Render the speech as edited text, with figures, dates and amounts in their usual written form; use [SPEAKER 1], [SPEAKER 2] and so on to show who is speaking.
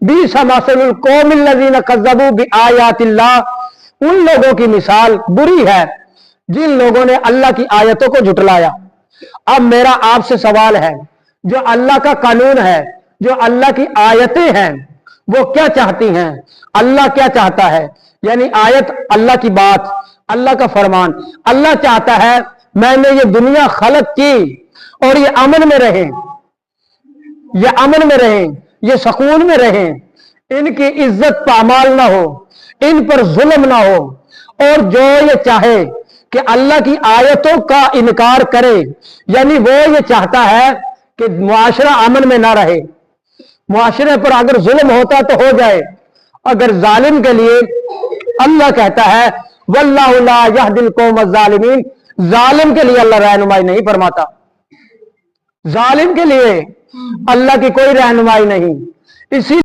[SPEAKER 1] बीसा मसलुल कौमिल लज़ीना कज़्ज़बू बिआयातिल्लाह, उन लोगों की मिसाल बुरी है जिन लोगों ने अल्लाह की आयतों को झुटलाया। अब मेरा आपसे सवाल है, जो अल्लाह का कानून है, जो अल्लाह की आयतें हैं, वो क्या चाहती हैं? अल्लाह क्या चाहता है? यानी आयत अल्लाह की बात, अल्लाह का फरमान। अल्लाह चाहता है मैंने ये दुनिया खलक की और ये अमन में रहें, ये अमन में रहें, ये सुकून में रहें, इनकी इज्जत पामाल ना हो, इन पर जुल्म ना हो। और जो ये चाहे कि अल्लाह की आयतों का इनकार करे, यानी वो ये चाहता है कि मुआशरा अमन में ना रहे, मुआशरे पर अगर जुल्म होता तो हो जाए। अगर जालिम के लिए अल्लाह कहता है वल्लाहु ला यहदिल कौमज़ ज़ालिमीन, जालिम के लिए अल्लाह रहनुमाई नहीं फरमाता, जालिम के लिए अल्लाह की कोई रहनुमाई नहीं। इसी